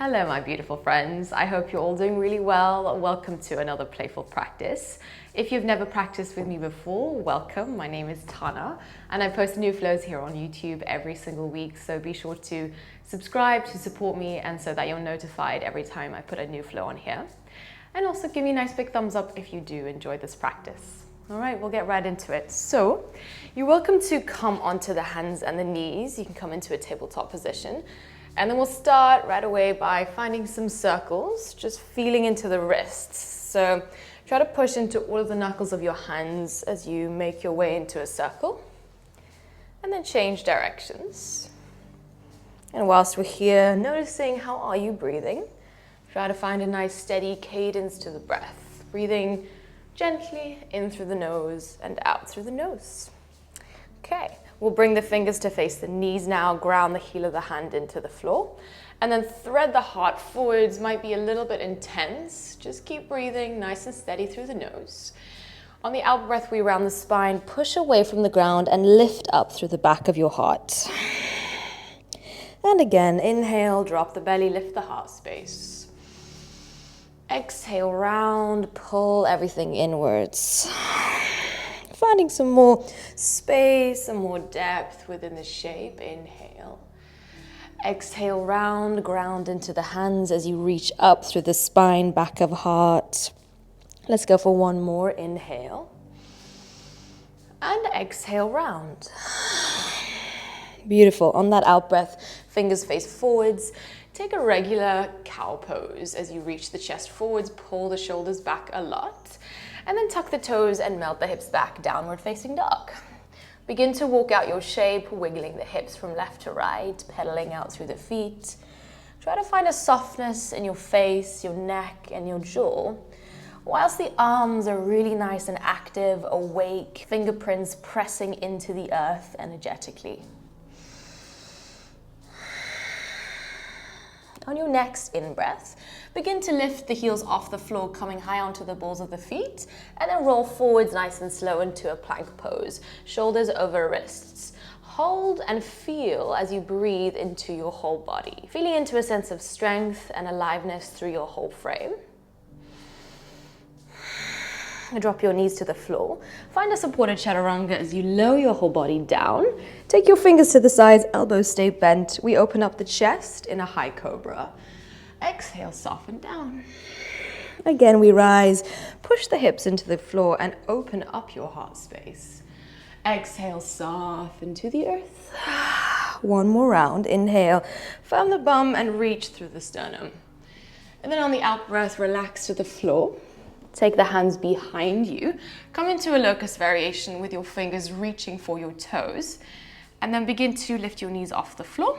Hello, my beautiful friends. I hope you're all doing really well. Welcome to another playful practice. If you've never practiced with me before, welcome. My name is Tana, and I post new flows here on YouTube every single week. So be sure to subscribe to support me and so that you're notified every time I put a new flow on here. And also give me a nice big thumbs up if you do enjoy this practice. All right, we'll get right into it. So you're welcome to come onto the hands and the knees. You can come into a tabletop position. And then we'll start right away by finding some circles, just feeling into the wrists. So try to push into all of the knuckles of your hands as you make your way into a circle. And then change directions. And whilst we're here, noticing how are you breathing? Try to find a nice steady cadence to the breath. Breathing gently in through the nose and out through the nose. Okay. We'll bring the fingers to face the knees now, ground the heel of the hand into the floor, and then thread the heart forwards. Might be a little bit intense. Just keep breathing nice and steady through the nose. On the out breath, we round the spine, push away from the ground and lift up through the back of your heart. And again, inhale, drop the belly, lift the heart space. Exhale, round, pull everything inwards. Finding some more space, some more depth within the shape. Inhale. Exhale, round, ground into the hands as you reach up through the spine, back of heart. Let's go for one more. Inhale. And exhale, round. Beautiful. On that out breath, fingers face forwards. Take a regular cow pose as you reach the chest forwards, pull the shoulders back a lot. And then tuck the toes and melt the hips back, downward facing dog. Begin to walk out your shape, wiggling the hips from left to right, pedaling out through the feet. Try to find a softness in your face, your neck, and your jaw. Whilst the arms are really nice and active, awake, fingerprints pressing into the earth energetically. On your next in-breath, begin to lift the heels off the floor, coming high onto the balls of the feet, and then roll forwards nice and slow into a plank pose, shoulders over wrists. Hold and feel as you breathe into your whole body, feeling into a sense of strength and aliveness through your whole frame. Drop your knees to the floor. Find a supported chaturanga as you lower your whole body down. Take your fingers to the sides, elbows stay bent. We open up the chest in a high cobra. Exhale, soften down. Again, we rise. Push the hips into the floor and open up your heart space. Exhale, soften to the earth. One more round. Inhale, firm the bum and reach through the sternum. And then on the out breath, relax to the floor. Take the hands behind you. Come into a locust variation with your fingers reaching for your toes. And then begin to lift your knees off the floor.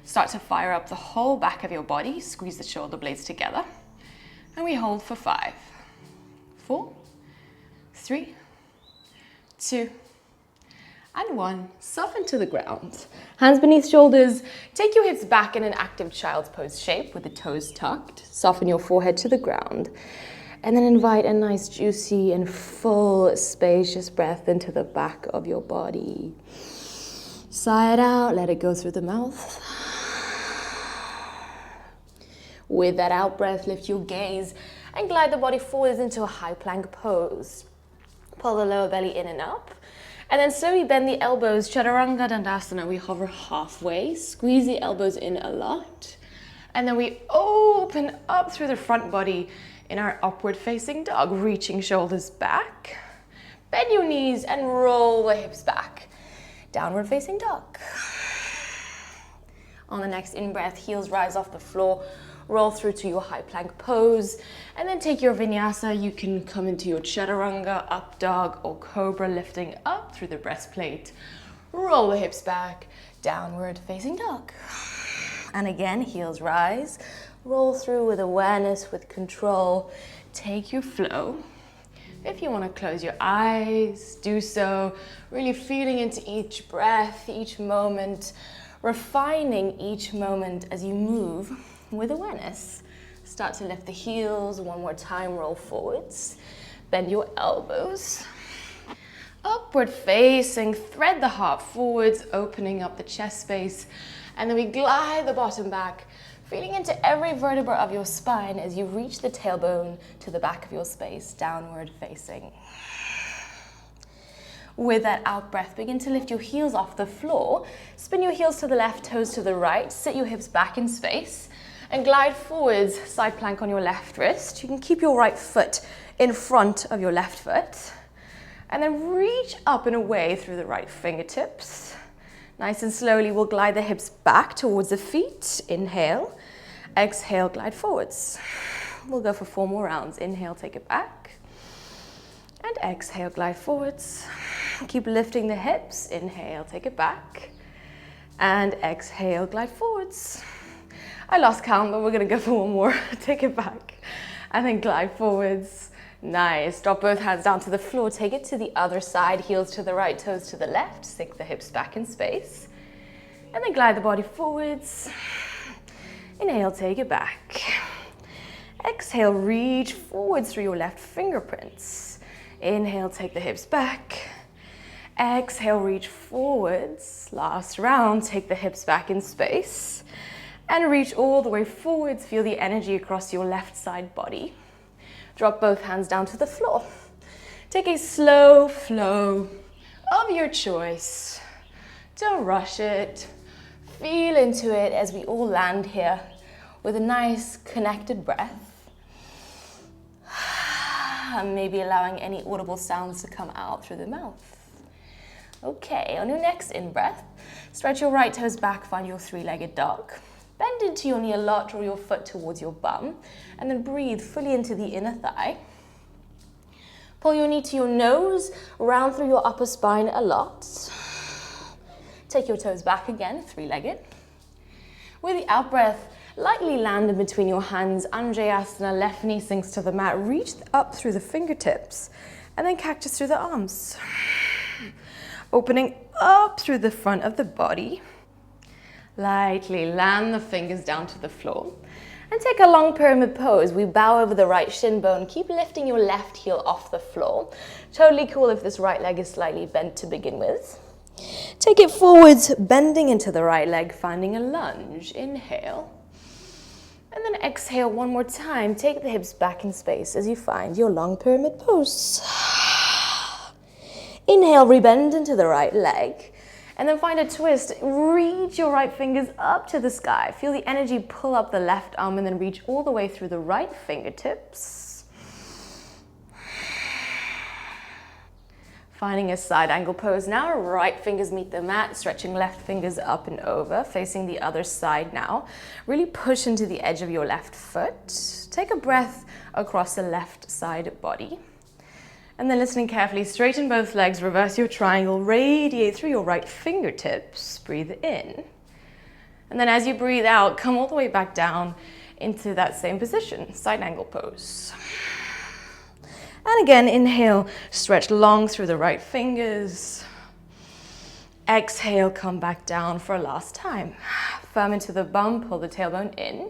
Start to fire up the whole back of your body. Squeeze the shoulder blades together. And we hold for 5, 4, 3, 2, and 1. Soften to the ground. Hands beneath shoulders. Take your hips back in an active child's pose shape with the toes tucked. Soften your forehead to the ground. And then invite a nice, juicy and full, spacious breath into the back of your body. Sigh it out, let it go through the mouth. With that out breath, lift your gaze and glide the body forwards into a high plank pose. Pull the lower belly in and up. And then slowly bend the elbows, chaturanga dandasana. We hover halfway, squeeze the elbows in a lot. And then we open up through the front body in our upward facing dog, reaching shoulders back. Bend your knees and roll the hips back. Downward facing dog. On the next in-breath, heels rise off the floor, roll through to your high plank pose, and then take your vinyasa. You can come into your chaturanga, up dog, or cobra, lifting up through the breastplate. Roll the hips back, downward facing dog. And again, heels rise. Roll through with awareness, with control. Take your flow. If you want to close your eyes, do so. Really feeling into each breath, each moment, refining each moment as you move with awareness. Start to lift the heels. One more time, roll forwards. Bend your elbows. Upward facing, thread the heart forwards, opening up the chest space. And then we glide the bottom back. Feeling into every vertebra of your spine as you reach the tailbone to the back of your space, downward facing. With that out breath, begin to lift your heels off the floor. Spin your heels to the left, toes to the right. Sit your hips back in space and glide forwards, side plank on your left wrist. You can keep your right foot in front of your left foot. And then reach up and away through the right fingertips. Nice and slowly, we'll glide the hips back towards the feet. Inhale. Exhale, glide forwards. We'll go for 4 more rounds. Inhale, take it back. And exhale, glide forwards. Keep lifting the hips. Inhale, take it back. And exhale, glide forwards. I lost count, but we're gonna go for 1 more. Take it back. And then glide forwards. Nice. Drop both hands down to the floor. Take it to the other side. Heels to the right, toes to the left. Sink the hips back in space. And then glide the body forwards. Inhale, take it back. Exhale, reach forwards through your left fingerprints. Inhale, take the hips back. Exhale, reach forwards. Last round, take the hips back in space. And reach all the way forwards. Feel the energy across your left side body. Drop both hands down to the floor. Take a slow flow of your choice. Don't rush it. Feel into it as we all land here with a nice connected breath. Maybe allowing any audible sounds to come out through the mouth. Okay, on your next in-breath, stretch your right toes back, find your 3-legged dog. Bend into your knee a lot, draw your foot towards your bum, and then breathe fully into the inner thigh. Pull your knee to your nose, round through your upper spine a lot. Take your toes back again, 3-legged. With the out breath, lightly land in between your hands, Asana, left knee sinks to the mat, reach up through the fingertips, and then cactus through the arms. Opening up through the front of the body. Lightly land the fingers down to the floor. And take a long pyramid pose. We bow over the right shin bone. Keep lifting your left heel off the floor. Totally cool if this right leg is slightly bent to begin with. Take it forwards, bending into the right leg, finding a lunge. Inhale. And then exhale 1 more time. Take the hips back in space as you find your long pyramid pose. Inhale, rebend into the right leg. And then find a twist. Reach your right fingers up to the sky. Feel the energy pull up the left arm and then reach all the way through the right fingertips. Finding a side angle pose now. Right fingers meet the mat, stretching left fingers up and over, facing the other side now. Really push into the edge of your left foot. Take a breath across the left side body. And then listening carefully, straighten both legs, reverse your triangle, radiate through your right fingertips. Breathe in. And then as you breathe out, come all the way back down into that same position, side angle pose. And again, inhale, stretch long through the right fingers. Exhale, come back down for a last time. Firm into the bum, pull the tailbone in.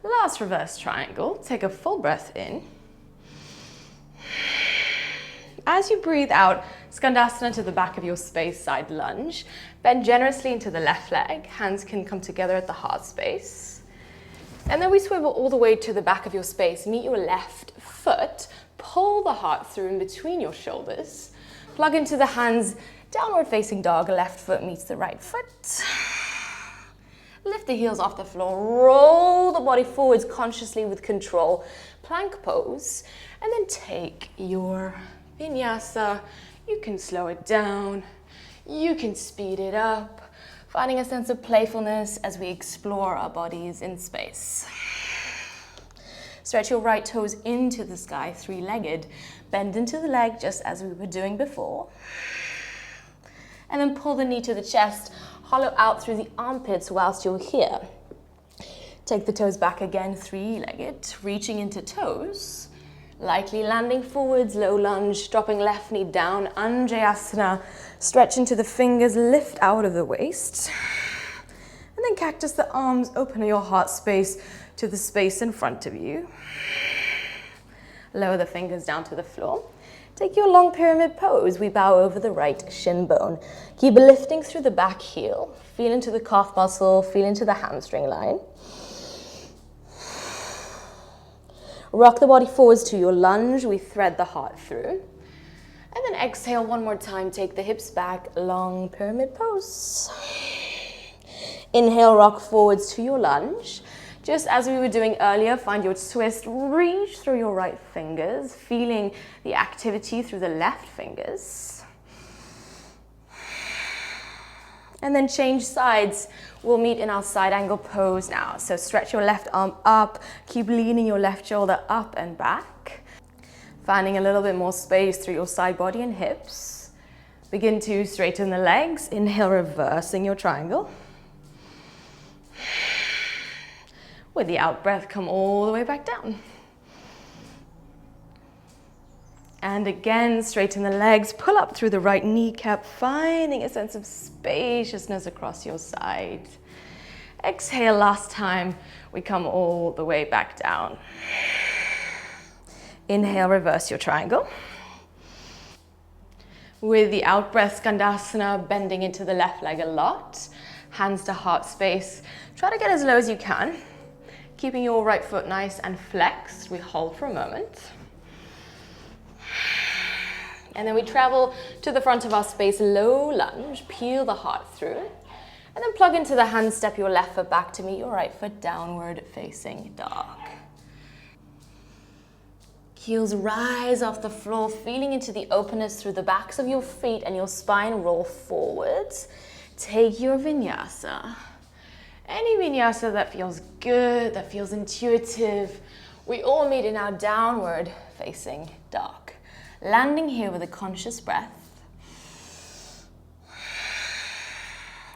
Last reverse triangle, take a full breath in. As you breathe out, Skandasana to the back of your space, side lunge. Bend generously into the left leg. Hands can come together at the heart space. And then we swivel all the way to the back of your space. Meet your left foot. Pull the heart through in between your shoulders. Plug into the hands, downward facing dog. Left foot meets the right foot. Lift the heels off the floor. Roll the body forwards consciously with control. Plank pose. And then take your vinyasa. You can slow it down. You can speed it up. Finding a sense of playfulness as we explore our bodies in space. Stretch your right toes into the sky, 3-legged. Bend into the leg just as we were doing before. And then pull the knee to the chest. Hollow out through the armpits whilst you're here. Take the toes back again, 3-legged. Reaching into toes. Lightly landing forwards, low lunge, dropping left knee down, Asana. Stretch into the fingers, lift out of the waist. And then cactus the arms, open your heart space to the space in front of you. Lower the fingers down to the floor. Take your long pyramid pose. We bow over the right shin bone. Keep lifting through the back heel. Feel into the calf muscle, feel into the hamstring line. Rock the body forwards to your lunge. We thread the heart through. And then exhale one more time. Take the hips back, long pyramid pose. Inhale, rock forwards to your lunge. Just as we were doing earlier, find your twist, reach through your right fingers, feeling the activity through the left fingers. And then change sides. We'll meet in our side angle pose now. So stretch your left arm up, keep leaning your left shoulder up and back. Finding a little bit more space through your side body and hips. Begin to straighten the legs. Inhale, reversing your triangle. With the out breath, come all the way back down. And again, straighten the legs, pull up through the right kneecap, finding a sense of spaciousness across your side. Exhale, last time, we come all the way back down. Inhale, reverse your triangle. With the out breath, Skandasana, bending into the left leg a lot. Hands to heart space. Try to get as low as you can. Keeping your right foot nice and flexed. We hold for a moment. And then we travel to the front of our space, low lunge, peel the heart through. And then plug into the hand, step your left foot back to meet your right foot, downward facing dog. Heels rise off the floor, feeling into the openness through the backs of your feet and your spine, roll forwards. Take your vinyasa. Any vinyasa that feels good, that feels intuitive. We all meet in our downward facing dog. Landing here with a conscious breath.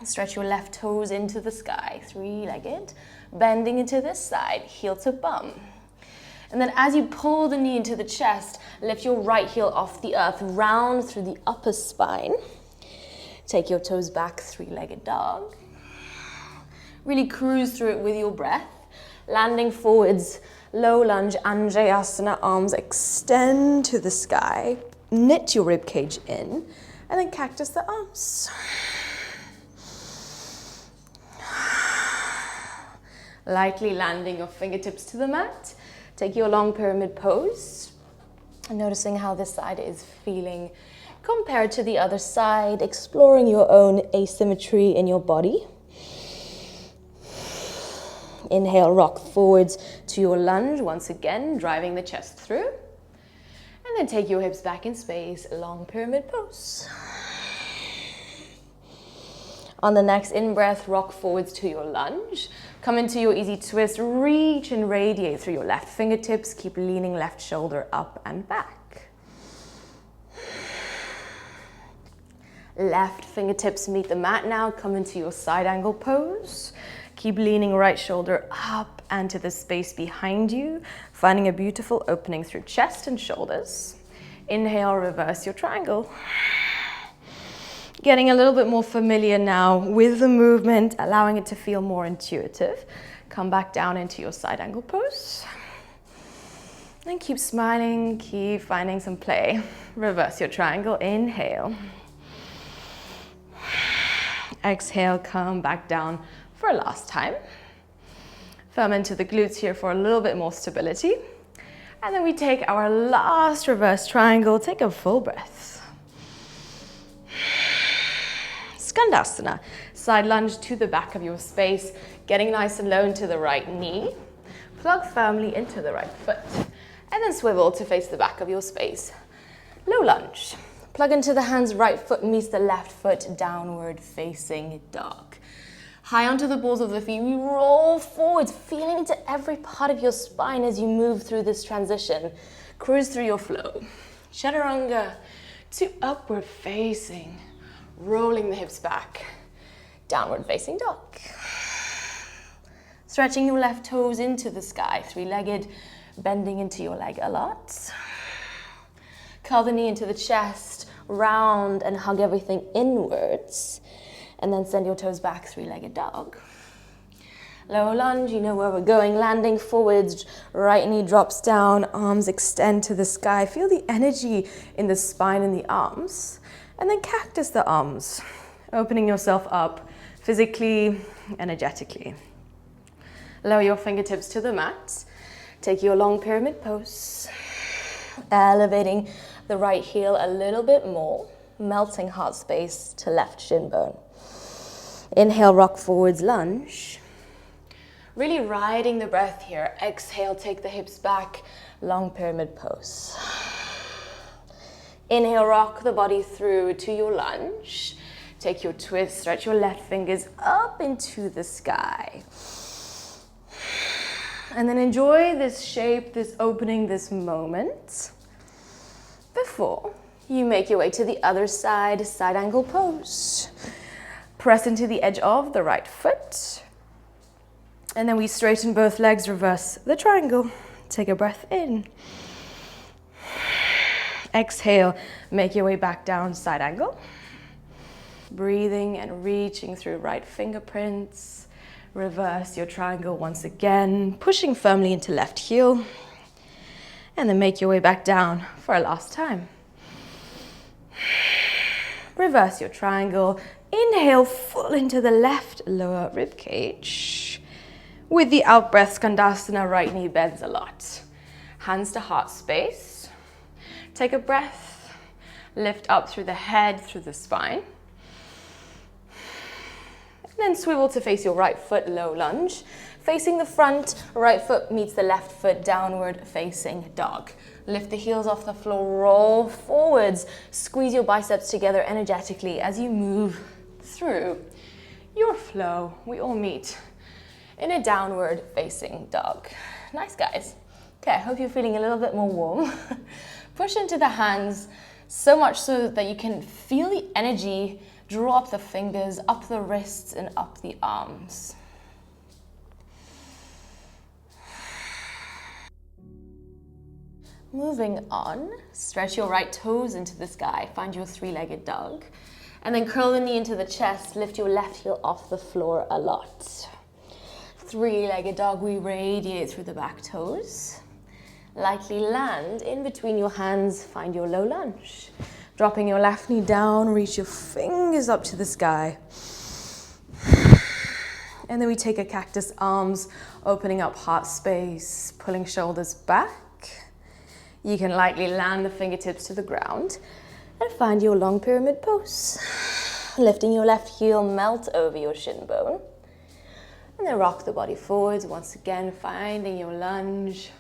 Stretch your left toes into the sky, three-legged. Bending into this side, heel to bum. And then as you pull the knee into the chest, lift your right heel off the earth, round through the upper spine. Take your toes back, three-legged dog. Really cruise through it with your breath. Landing forwards, low lunge, Anjayasana, arms extend to the sky. Knit your rib cage in, and then cactus the arms. Lightly landing your fingertips to the mat. Take your long pyramid pose. And noticing how this side is feeling compared to the other side, exploring your own asymmetry in your body. Inhale, rock forwards to your lunge, once again, driving the chest through. And then take your hips back in space, long pyramid pose. On the next in-breath, rock forwards to your lunge. Come into your easy twist, reach and radiate through your left fingertips. Keep leaning left shoulder up and back. Left fingertips meet the mat now. Come into your side angle pose. Keep leaning right shoulder up and to the space behind you, finding a beautiful opening through chest and shoulders. Inhale, reverse your triangle. Getting a little bit more familiar now with the movement, allowing it to feel more intuitive. Come back down into your side angle pose. And keep smiling, keep finding some play. Reverse your triangle, inhale. Exhale, come back down for a last time. Firm into the glutes here for a little bit more stability. And then we take our last reverse triangle. Take a full breath. Skandasana. Side lunge to the back of your space, getting nice and low into the right knee. Plug firmly into the right foot. And then swivel to face the back of your space. Low lunge. Plug into the hands, right foot meets the left foot, downward facing dog. High onto the balls of the feet, we roll forwards, feeling into every part of your spine as you move through this transition. Cruise through your flow. Chaturanga to upward facing, rolling the hips back, downward facing dog. Stretching your left toes into the sky, three-legged, bending into your leg a lot. Curl the knee into the chest, round and hug everything inwards. And then send your toes back, three-legged dog. Low lunge, you know where we're going. Landing forwards, right knee drops down, arms extend to the sky. Feel the energy in the spine and the arms. And then cactus the arms, opening yourself up physically, energetically. Lower your fingertips to the mat. Take your long pyramid pose. Elevating the right heel a little bit more, melting heart space to left shin bone. Inhale, rock forwards, lunge. Really riding the breath here. Exhale, take the hips back, long pyramid pose. Inhale, rock the body through to your lunge. Take your twist, stretch your left fingers up into the sky. And then enjoy this shape, this opening, this moment before you make your way to the other side, side angle pose. Press into the edge of the right foot. And then we straighten both legs, reverse the triangle. Take a breath in. Exhale, make your way back down, side angle. Breathing and reaching through right fingerprints. Reverse your triangle once again, pushing firmly into left heel. And then make your way back down for a last time. Reverse your triangle. Inhale, full into the left lower rib cage. With the out breath, Skandasana, right knee bends a lot. Hands to heart space. Take a breath. Lift up through the head, through the spine. And then swivel to face your right foot, low lunge. Facing the front, right foot meets the left foot, downward facing dog. Lift the heels off the floor, roll forwards. Squeeze your biceps together energetically as you move through your flow. We all meet in a downward facing dog. Nice, guys. Okay, I hope you're feeling a little bit more warm. Push into the hands, so much so that you can feel the energy draw up the fingers, up the wrists, and up the arms. Moving on, stretch your right toes into the sky. Find your three-legged dog. And then curl the knee into the chest. Lift your left heel off the floor a lot. Three-legged dog, we radiate through the back toes. Lightly land in between your hands. Find your low lunge. Dropping your left knee down, reach your fingers up to the sky. And then we take a cactus arms, opening up heart space, pulling shoulders back. You can lightly land the fingertips to the ground and find your long pyramid pose. Lifting your left heel, melt over your shin bone. And then rock the body forwards once again, finding your lunge.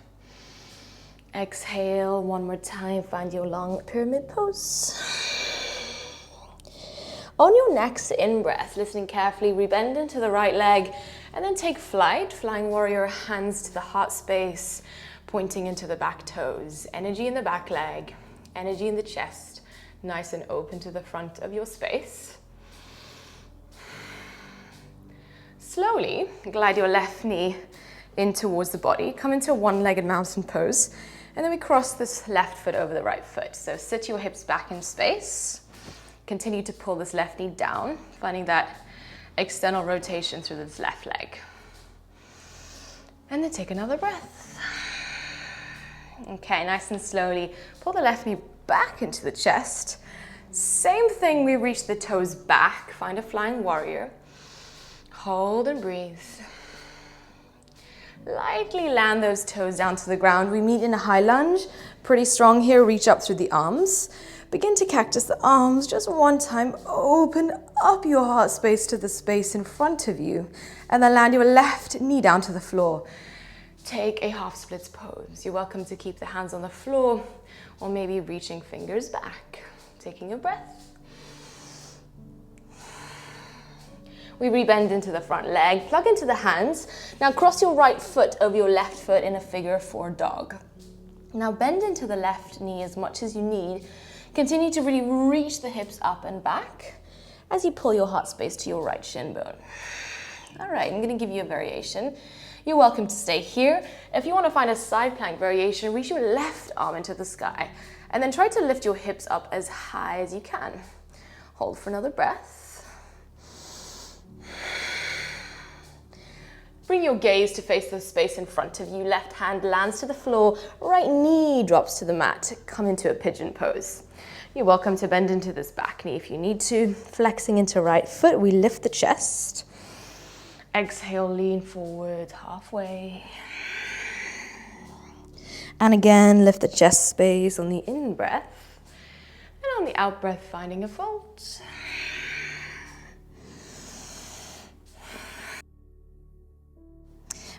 Exhale, one more time, find your long pyramid pose. On your next in-breath, listening carefully, rebend into the right leg, and then take flight, flying warrior, hands to the heart space, pointing into the back toes. Energy in the back leg, energy in the chest, nice and open to the front of your space. Slowly, glide your left knee in towards the body, come into a one-legged mountain pose, and then we cross this left foot over the right foot. So sit your hips back in space. Continue to pull this left knee down, finding that external rotation through this left leg. And then take another breath. Okay, nice and slowly, pull the left knee back into the chest. Same thing, we reach the toes back, find a flying warrior. Hold and breathe. Lightly land those toes down to the ground. We meet in a high lunge. Pretty strong here. Reach up through the arms. Begin to cactus the arms. Just one time. Open up your heart space to the space in front of you. And then land your left knee down to the floor. Take a half splits pose. You're welcome to keep the hands on the floor or maybe reaching fingers back. Taking a breath. We rebend into the front leg, plug into the hands. Now cross your right foot over your left foot in a figure four dog. Now bend into the left knee as much as you need. Continue to really reach the hips up and back as you pull your heart space to your right shin bone. All right, I'm gonna give you a variation. You're welcome to stay here. If you wanna find a side plank variation, reach your left arm into the sky and then try to lift your hips up as high as you can. Hold for another breath. Bring your gaze to face the space in front of you. Left hand lands to the floor, right knee drops to the mat. Come into a pigeon pose. You're welcome to bend into this back knee if you need to. Flexing into right foot, we lift the chest. Exhale, lean forward halfway. And again, lift the chest space on the in-breath. And on the out-breath, finding a fold.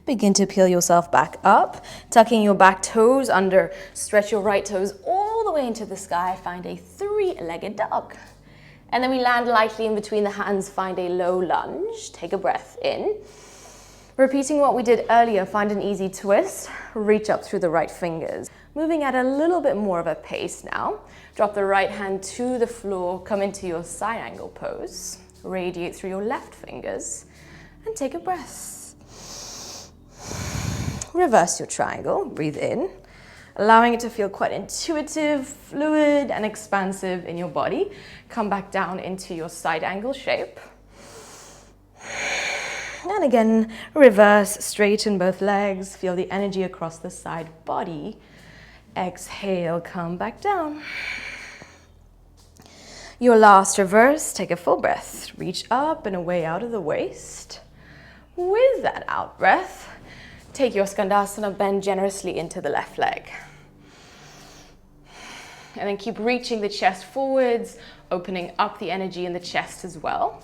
Begin to peel yourself back up, tucking your back toes under. Stretch your right toes all the way into the sky. Find a three-legged dog. And then we land lightly in between the hands. Find a low lunge. Take a breath in. Repeating what we did earlier, find an easy twist. Reach up through the right fingers. Moving at a little bit more of a pace now. Drop the right hand to the floor. Come into your side angle pose. Radiate through your left fingers. And take a breath. Reverse your triangle, breathe in, allowing it to feel quite intuitive, fluid, and expansive in your body. Come back down into your side angle shape. And again, reverse, straighten both legs, feel the energy across the side body. Exhale, come back down. Your last reverse, take a full breath. Reach up and away out of the waist. With that out breath, take your Skandasana, bend generously into the left leg. And then keep reaching the chest forwards, opening up the energy in the chest as well.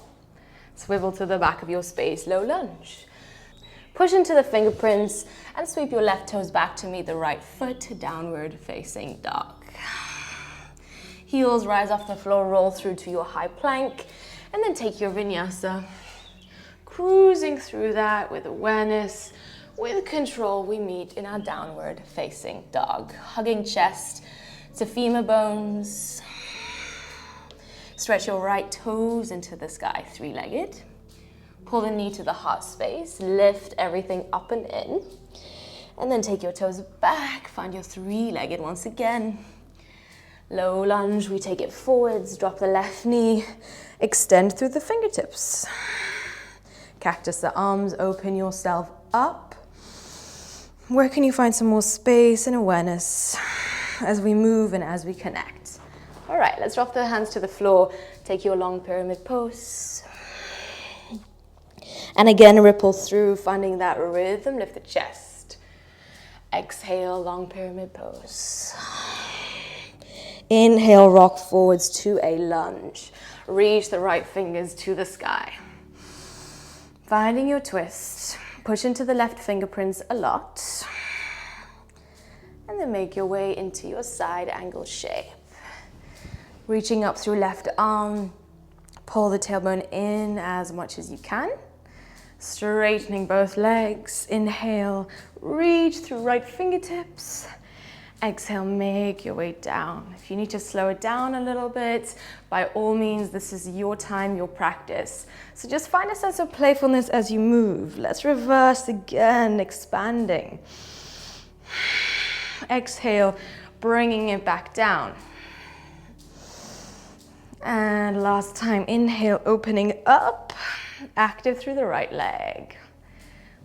Swivel to the back of your space, low lunge. Push into the fingerprints and sweep your left toes back to meet the right foot, downward facing dog. Heels rise off the floor, roll through to your high plank, and then take your vinyasa. Cruising through that with awareness. With control, we meet in our downward facing dog. Hugging chest to femur bones. Stretch your right toes into the sky, three-legged. Pull the knee to the heart space. Lift everything up and in. And then take your toes back. Find your three-legged once again. Low lunge, we take it forwards. Drop the left knee. Extend through the fingertips. Cactus the arms, open yourself up. Where can you find some more space and awareness as we move and as we connect? All right, let's drop the hands to the floor. Take your long pyramid pose. And again, ripple through, finding that rhythm. Lift the chest. Exhale, long pyramid pose. Inhale, rock forwards to a lunge. Reach the right fingers to the sky. Finding your twist. Push into the left fingerprints a lot. And then make your way into your side angle shape. Reaching up through left arm. Pull the tailbone in as much as you can. Straightening both legs. Inhale, reach through right fingertips. Exhale, make your way down. If you need to slow it down a little bit, by all means, this is your time, your practice. So just find a sense of playfulness as you move. Let's reverse again, expanding. Exhale, bringing it back down. And last time, inhale, opening up, active through the right leg.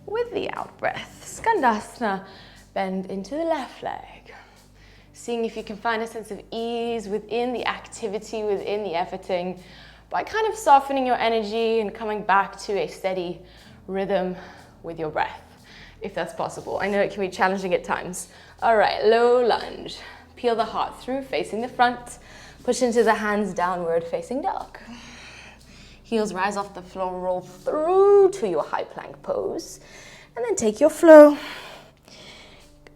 With the out breath, Skandasana, bend into the left leg. Seeing if you can find a sense of ease within the activity, within the efforting, by kind of softening your energy and coming back to a steady rhythm with your breath, if that's possible. I know it can be challenging at times. All right, low lunge. Peel the heart through, facing the front. Push into the hands, downward facing dog. Heels rise off the floor, roll through to your high plank pose. And then take your flow.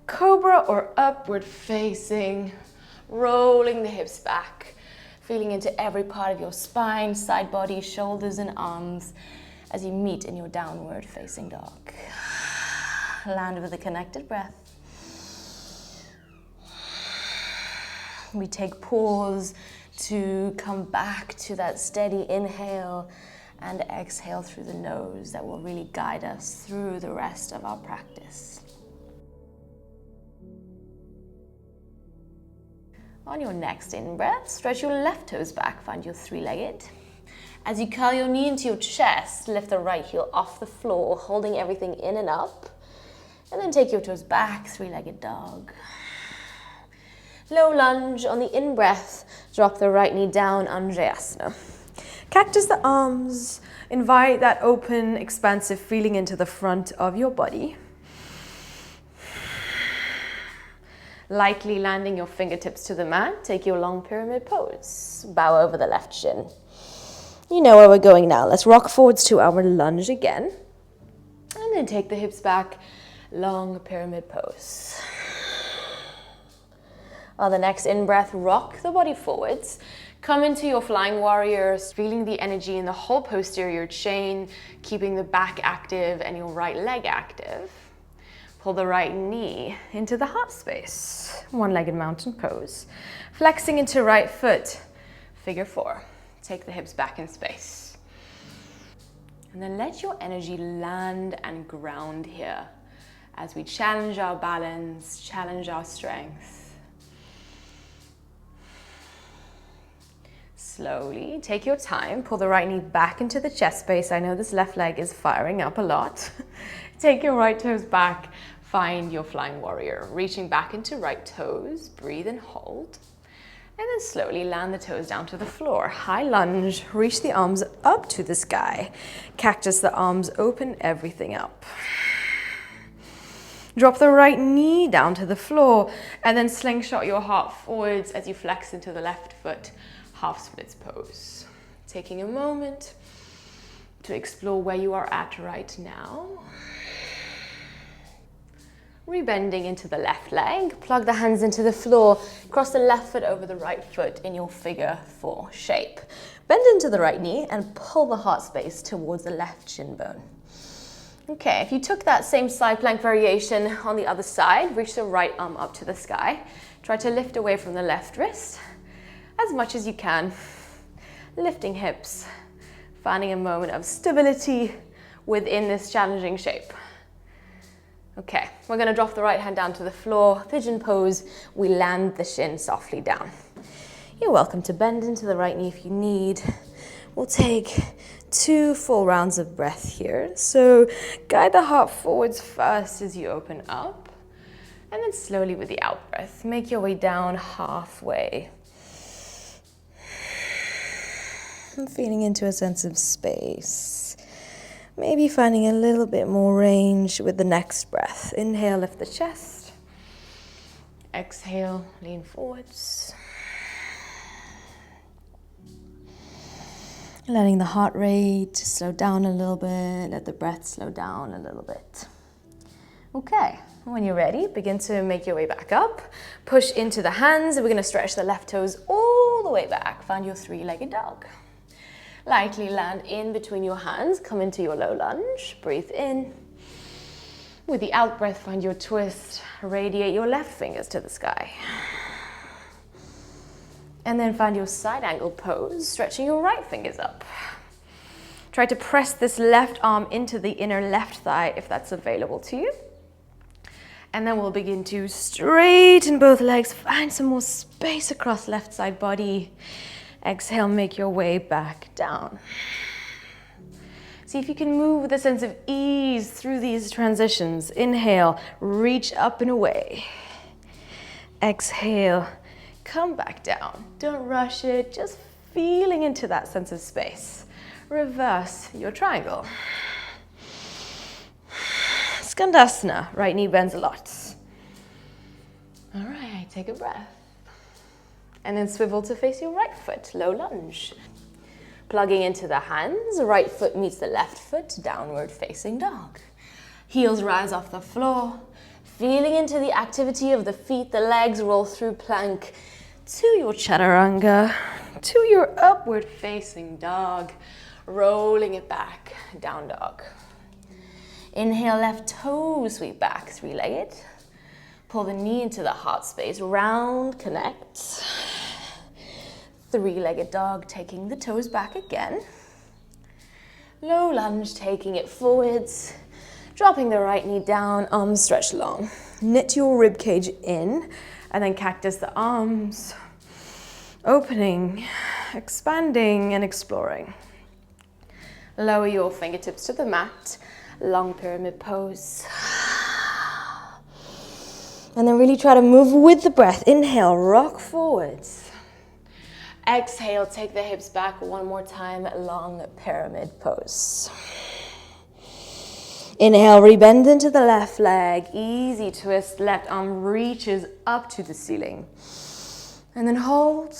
Cobra or upward facing, rolling the hips back, feeling into every part of your spine, side body, shoulders and arms as you meet in your downward facing dog. Land with a connected breath. We take pause to come back to that steady inhale and exhale through the nose that will really guide us through the rest of our practice. On your next in-breath, stretch your left toes back, find your three-legged. As you curl your knee into your chest, lift the right heel off the floor, holding everything in and up. And then take your toes back, three-legged dog. Low lunge. On the in-breath, drop the right knee down, Anjayasana. Cactus the arms. Invite that open, expansive feeling into the front of your body. Lightly landing your fingertips to the mat, take your long pyramid pose. Bow over the left shin. You know where we're going now. Let's rock forwards to our lunge again. And then take the hips back, long pyramid pose. On the next in-breath, rock the body forwards. Come into your flying warrior, feeling the energy in the whole posterior chain, keeping the back active and your right leg active. Pull the right knee into the heart space, one-legged mountain pose. Flexing into right foot, figure 4. Take the hips back in space. And then let your energy land and ground here as we challenge our balance, challenge our strength. Slowly, take your time, pull the right knee back into the chest space. I know this left leg is firing up a lot. Take your right toes back, find your flying warrior. Reaching back into right toes, breathe and hold. And then slowly land the toes down to the floor. High lunge, reach the arms up to the sky. Cactus the arms, open everything up. Drop the right knee down to the floor and then slingshot your heart forwards as you flex into the left foot, half splits pose. Taking a moment to explore where you are at right now. Rebending into the left leg, plug the hands into the floor, cross the left foot over the right foot in your figure 4 shape. Bend into the right knee and pull the heart space towards the left shin bone. Okay, if you took that same side plank variation on the other side, reach the right arm up to the sky. Try to lift away from the left wrist as much as you can. Lifting hips, finding a moment of stability within this challenging shape. Okay, we're gonna drop the right hand down to the floor, pigeon pose. We land the shin softly down. You're welcome to bend into the right knee if you need. We'll take 2 full rounds of breath here. So guide the heart forwards first as you open up, and then slowly with the out breath, make your way down halfway. I'm feeling into a sense of space. Maybe finding a little bit more range with the next breath. Inhale, lift the chest. Exhale, lean forwards. Letting the heart rate slow down a little bit. Let the breath slow down a little bit. Okay, when you're ready, begin to make your way back up. Push into the hands. We're going to stretch the left toes all the way back. Find your 3-legged dog. Lightly land in between your hands, come into your low lunge, breathe in. With the out breath, find your twist, radiate your left fingers to the sky. And then find your side angle pose, stretching your right fingers up. Try to press this left arm into the inner left thigh if that's available to you. And then we'll begin to straighten both legs, find some more space across left side body. Exhale, make your way back down. See if you can move with a sense of ease through these transitions. Inhale, reach up and away. Exhale, come back down. Don't rush it, just feeling into that sense of space. Reverse your triangle. Skandasana, right knee bends a lot. All right, take a breath. And then swivel to face your right foot, low lunge. Plugging into the hands, right foot meets the left foot, downward facing dog. Heels rise off the floor, feeling into the activity of the feet, the legs roll through plank to your chaturanga, to your upward facing dog, rolling it back, down dog. Inhale, left toe sweep back, 3-legged. Pull the knee into the heart space, round, connect. 3-legged dog, taking the toes back again. Low lunge, taking it forwards. Dropping the right knee down, arms stretch long. Knit your rib cage in, and then cactus the arms. Opening, expanding, and exploring. Lower your fingertips to the mat, long pyramid pose. And then really try to move with the breath. Inhale, rock forwards. Exhale, take the hips back one more time, long pyramid pose. Inhale, rebend into the left leg. Easy twist, left arm reaches up to the ceiling. And then hold.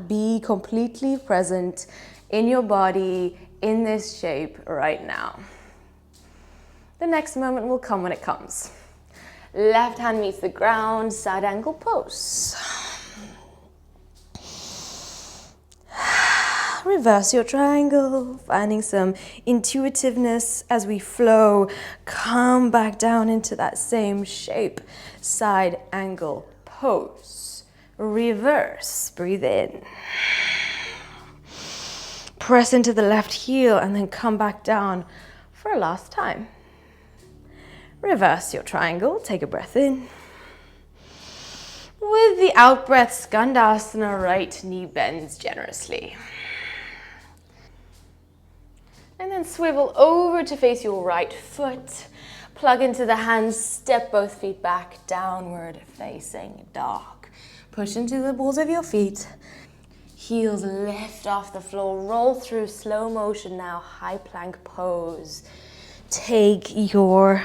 Be completely present in your body, in this shape right now. The next moment will come when it comes. Left hand meets the ground, side angle pose. Reverse your triangle, finding some intuitiveness as we flow. Come back down into that same shape, side angle pose. Reverse, breathe in. Press into the left heel and then come back down for a last time. Reverse your triangle, take a breath in. With the out breath, Skandasana, right knee bends generously. And then swivel over to face your right foot. Plug into the hands, step both feet back, downward facing dog. Push into the balls of your feet. Heels lift off the floor, roll through slow motion now, high plank pose. Take your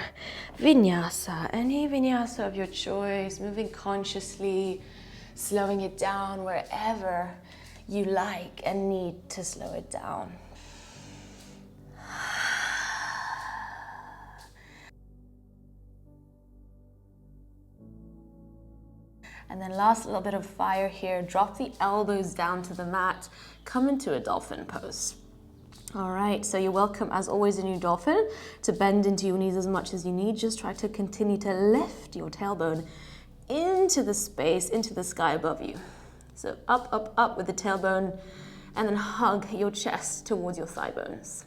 vinyasa, any vinyasa of your choice, moving consciously, slowing it down wherever you like and need to slow it down. And then last little bit of fire here, drop the elbows down to the mat, come into a dolphin pose. All right, so you're welcome as always in your dolphin to bend into your knees as much as you need. Just try to continue to lift your tailbone into the space, into the sky above you. So up, up, up with the tailbone, and then hug your chest towards your thigh bones.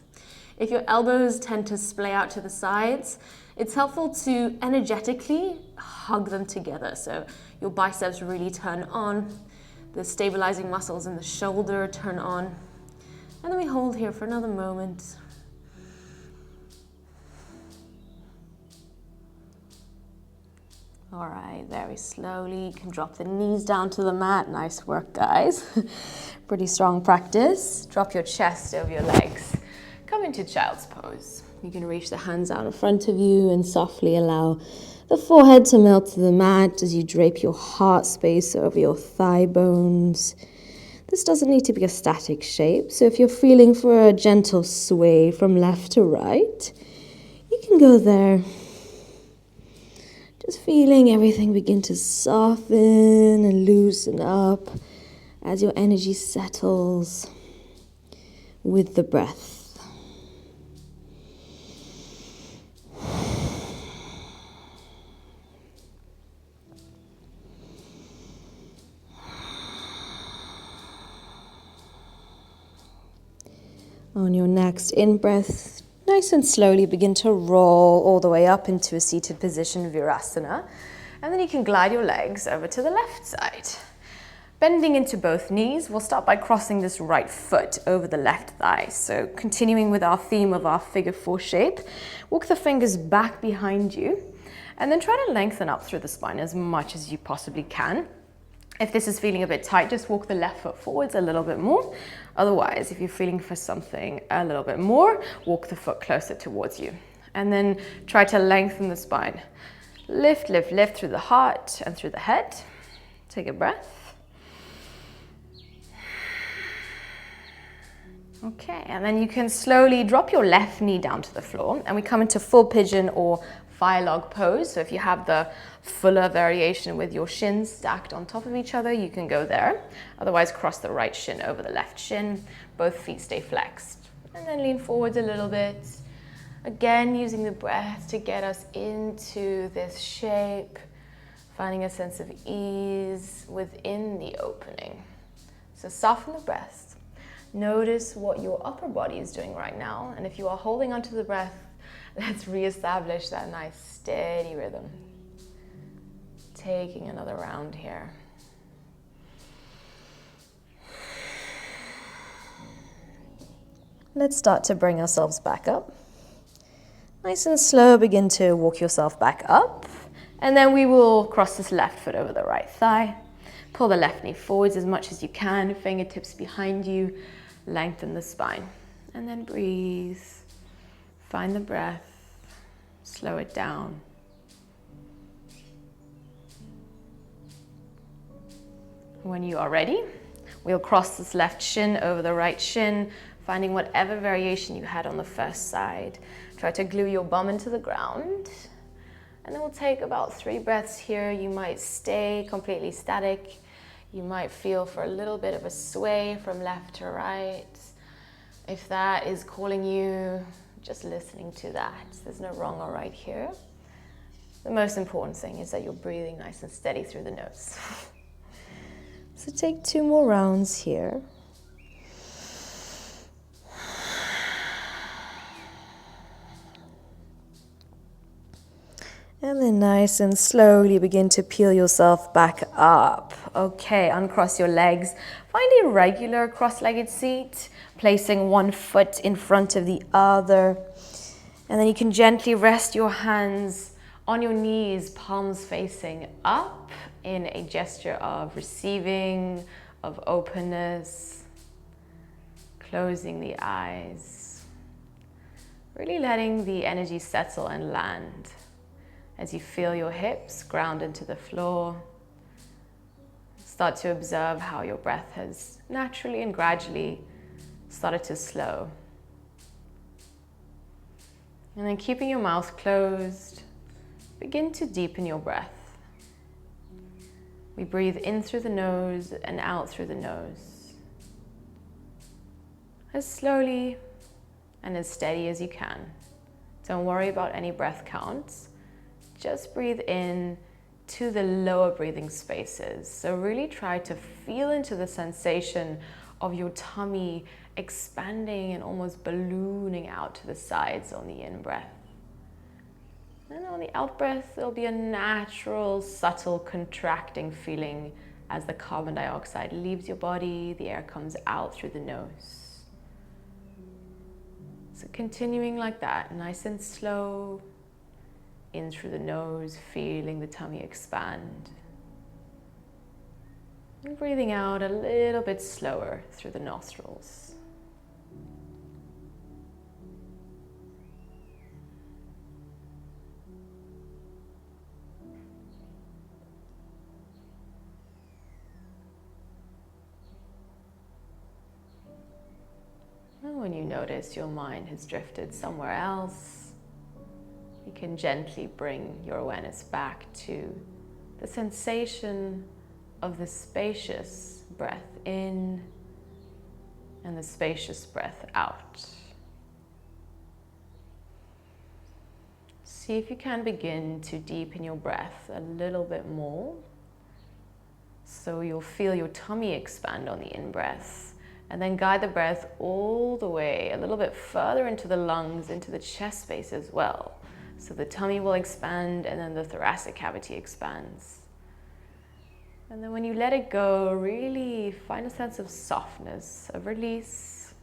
If your elbows tend to splay out to the sides, it's helpful to energetically hug them together. So your biceps really turn on, the stabilizing muscles in the shoulder turn on. And then we hold here for another moment. All right, very slowly, you can drop the knees down to the mat. Nice work, guys. Pretty strong practice. Drop your chest over your legs. Come into child's pose. You can reach the hands out in front of you and softly allow the forehead to melt to the mat as you drape your heart space over your thigh bones. This doesn't need to be a static shape, so if you're feeling for a gentle sway from left to right, you can go there. Just feeling everything begin to soften and loosen up as your energy settles with the breath. On your next in-breath, nice and slowly begin to roll all the way up into a seated position, Virasana. And then you can glide your legs over to the left side. Bending into both knees, we'll start by crossing this right foot over the left thigh. So continuing with our theme of our figure four shape, walk the fingers back behind you and then try to lengthen up through the spine as much as you possibly can. If this is feeling a bit tight, just walk the left foot forwards a little bit more. Otherwise, if you're feeling for something a little bit more, walk the foot closer towards you. And then try to lengthen the spine. Lift, lift, lift through the heart and through the head. Take a breath. Okay, and then you can slowly drop your left knee down to the floor and we come into full pigeon or fire log pose. So if you have the fuller variation with your shins stacked on top of each other, you can go there. Otherwise, cross the right shin over the left shin. Both feet stay flexed. And then lean forwards a little bit. Again, using the breath to get us into this shape, finding a sense of ease within the opening. So soften the breath. Notice what your upper body is doing right now. And if you are holding onto the breath, let's reestablish that nice steady rhythm. Taking another round here. Let's start to bring ourselves back up. Nice and slow, begin to walk yourself back up. And then we will cross this left foot over the right thigh. Pull the left knee forwards as much as you can, fingertips behind you. Lengthen the spine. And then breathe. Find the breath. Slow it down. When you are ready, we'll cross this left shin over the right shin, finding whatever variation you had on the first side. Try to glue your bum into the ground. And then we'll take about 3 breaths here. You might stay completely static. You might feel for a little bit of a sway from left to right. If that is calling you, just listening to that. There's no wrong or right here. The most important thing is that you're breathing nice and steady through the nose. So take 2 more rounds here. And then nice and slowly begin to peel yourself back up. Okay, uncross your legs. Find a regular cross-legged seat, placing one foot in front of the other. And then you can gently rest your hands on your knees, palms facing up in a gesture of receiving, of openness, closing the eyes. Really letting the energy settle and land. As you feel your hips ground into the floor, start to observe how your breath has naturally and gradually started to slow. And then keeping your mouth closed, begin to deepen your breath. We breathe in through the nose and out through the nose. As slowly and as steady as you can. Don't worry about any breath counts. Just breathe in to the lower breathing spaces. So really try to feel into the sensation of your tummy expanding and almost ballooning out to the sides on the in-breath. And on the out-breath, there'll be a natural, subtle contracting feeling as the carbon dioxide leaves your body, the air comes out through the nose. So continuing like that, nice and slow. In through the nose, feeling the tummy expand. And breathing out a little bit slower through the nostrils. And when you notice your mind has drifted somewhere else, you can gently bring your awareness back to the sensation of the spacious breath in and the spacious breath out. See if you can begin to deepen your breath a little bit more. So you'll feel your tummy expand on the in-breath, and then guide the breath all the way a little bit further into the lungs, into the chest space as well. So the tummy will expand and then the thoracic cavity expands. And then when you let it go, really find a sense of softness, of release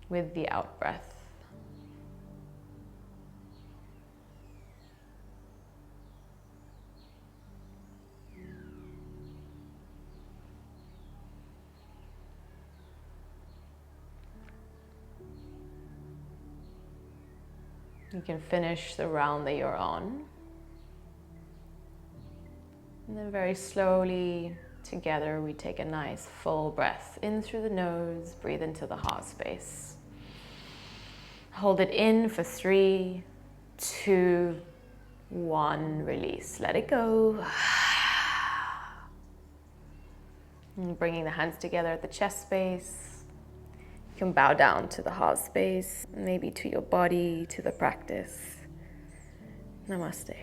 with the out breath. You can finish the round that you're on. And then very slowly, together, we take a nice full breath in through the nose, breathe into the heart space. Hold it in for 3, 2, 1, release. Let it go. And bringing the hands together at the chest space. You can bow down to the heart space, maybe to your body, to the practice. Namaste.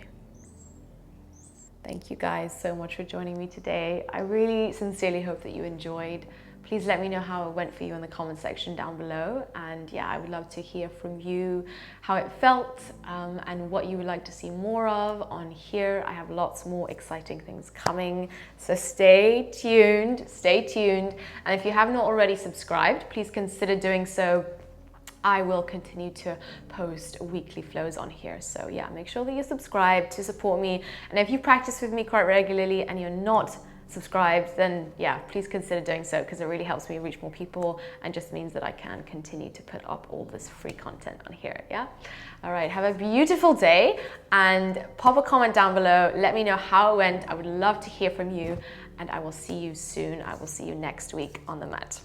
Thank you guys so much for joining me today. I really sincerely hope that you enjoyed. Please let me know how it went for you in the comment section down below. And yeah, I would love to hear from you how it felt and what you would like to see more of on here. I have lots more exciting things coming. So stay tuned, stay tuned. And if you have not already subscribed, please consider doing so. I will continue to post weekly flows on here. So yeah, make sure that you're subscribed to support me. And if you practice with me quite regularly and you're not subscribed, then yeah, please consider doing so, because it really helps me reach more people and just means that I can continue to put up all this free content on here. Yeah. All right. Have a beautiful day and pop a comment down below. Let me know how it went. I would love to hear from you, and I will see you soon. I will see you next week on the mat.